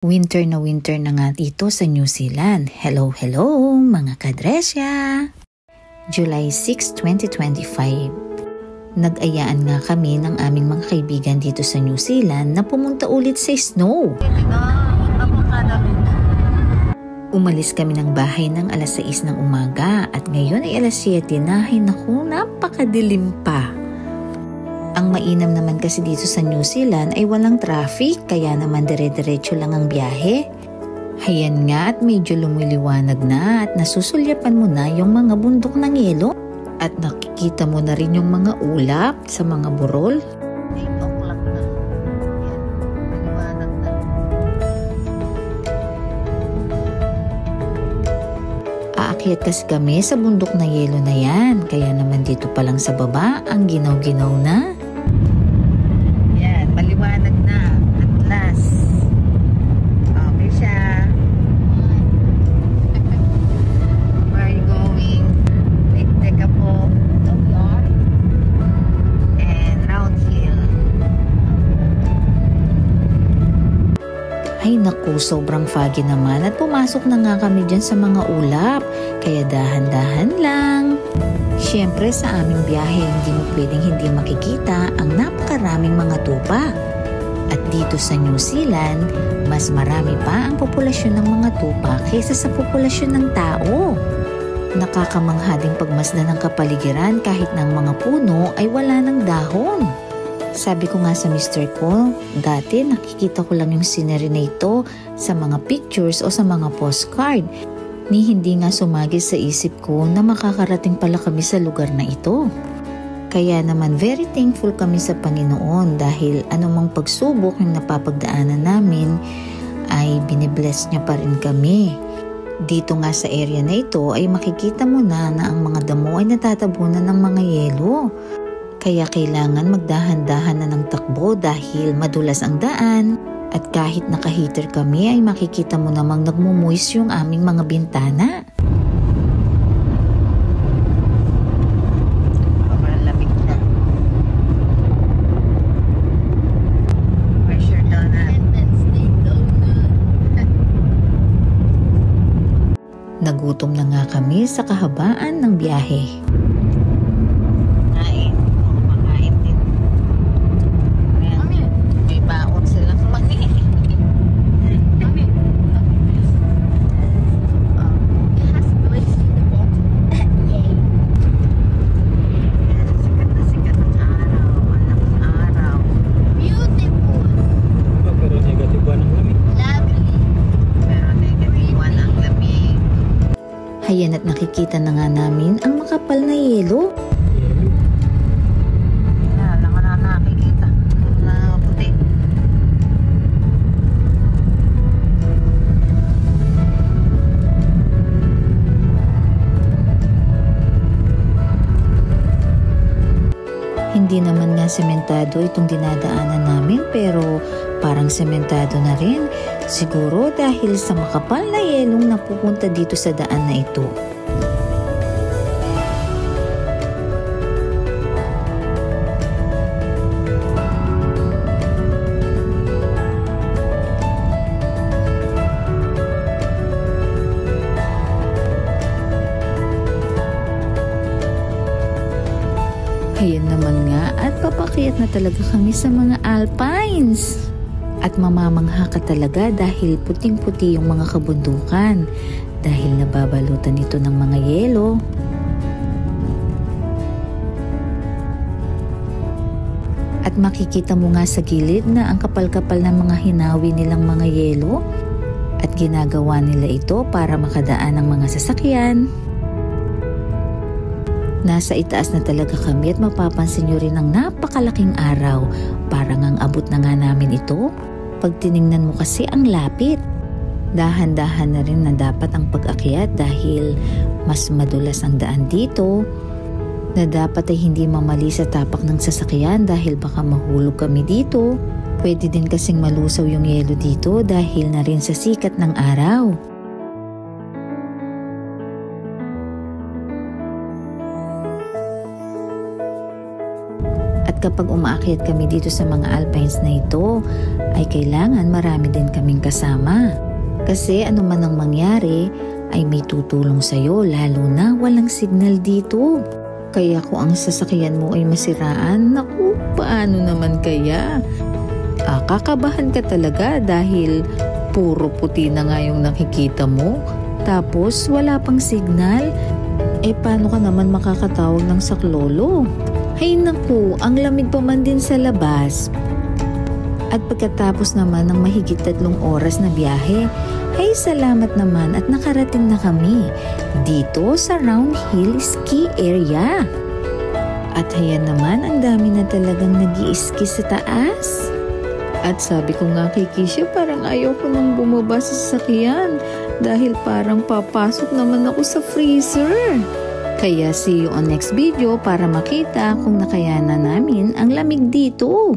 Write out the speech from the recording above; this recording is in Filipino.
Winter na nga dito sa New Zealand. Hello mga kadresya! July 6, 2025. Nag-ayaan nga kami ng aming mga kaibigan dito sa New Zealand na pumunta ulit sa snow. Umalis kami ng bahay ng alas 6 ng umaga at ngayon ay alas 7 na. Ay naku, napakadilim pa. Ang mainam naman kasi dito sa New Zealand ay walang traffic, kaya naman dire-diretso lang ang biyahe. Hayan nga at medyo lumiliwanag na at nasusulyapan mo na yung mga bundok ng yelo at nakikita mo na rin yung mga ulap sa mga burol. Aakyat kasi kami sa bundok na yelo na yan, kaya naman dito pa lang sa baba ang ginaw-ginaw na. Yan, maliwanag na at last. Okay siya. Where are you going? Teka po. And round hill. Ay naku, sobrang foggy naman at pumasok na nga kami dyan sa mga ulap. Kaya dahan-dahan lang. Siyempre sa aming biyahe hindi mo pwedeng hindi makikita ang napakaraming mga tupa. At dito sa New Zealand, mas marami pa ang populasyon ng mga tupa kaysa sa populasyon ng tao. Nakakamangha ding pagmasdan ng kapaligiran kahit ng mga puno ay wala ng dahon. Sabi ko nga sa mister ko, dati nakikita ko lang yung scenery na ito sa mga pictures o sa mga postcard. Ni hindi nga sumagi sa isip ko na makakarating pala kami sa lugar na ito. Kaya naman very thankful kami sa Panginoon dahil anumang pagsubok yung napapagdaanan namin ay binibless niya pa rin kami. Dito nga sa area na ito ay makikita mo na ang mga damo ay natatabunan ng mga yelo. Kaya kailangan magdahan-dahan na ng takbo dahil madulas ang daan. At kahit naka-heater kami ay makikita mo namang nagmumuis yung aming mga bintana. Lamig na. Pressure donut. Nagutom na nga kami sa kahabaan ng biyahe. Ayan at nakikita na nga namin ang makapal na yelo. Wala ka na nakikita. Na puti. Hindi naman nga sementado itong dinadaanan namin pero parang sementado na rin. Siguro dahil sa makapal na yelong napupunta dito sa daan na ito. Ayun naman nga at papakyat na talaga kami sa mga alpines. At mamamangha ka talaga dahil puting-puti yung mga kabundukan dahil nababalutan ito ng mga yelo. At makikita mo nga sa gilid na ang kapal-kapal ng mga hinawi nilang mga yelo at ginagawa nila ito para makadaan ng mga sasakyan. Nasa itaas na talaga kami at mapapansin nyo rin ang napakalaking araw. Parang ang abot na nga namin ito. Pag tiningnan mo kasi ang lapit. Dahan-dahan na rin na dapat ang pag-akyat dahil mas madulas ang daan dito. Na dapat ay hindi mamali sa tapak ng sasakyan dahil baka mahulog kami dito. Pwede din kasing malusaw yung yelo dito dahil na rin sa sikat ng araw. At At kapag umaakyat kami dito sa mga alpines na ito, ay kailangan marami din kaming kasama. Kasi ano man ang mangyari, ay may tutulong sa'yo lalo na walang signal dito. Kaya kung ang sasakyan mo ay masiraan, naku, paano naman kaya? Kakabahan ka talaga dahil puro puti na nga yung nakikita mo. Tapos wala pang signal. Paano ka naman makakatawag ng saklolo? Hay naku, ang lamig pa man din sa labas. At pagkatapos naman ng mahigit 3 oras na biyahe, ay salamat naman at nakarating na kami dito sa Round Hill Ski Area. At hayan naman, ang dami na talagang nag-i-ski sa taas. At sabi ko nga kay Kisha, parang ayaw ko nang bumaba sa sasakyan dahil parang papasok naman ako sa freezer. Kaya see you on next video para makita kung nakayanan namin ang lamig dito.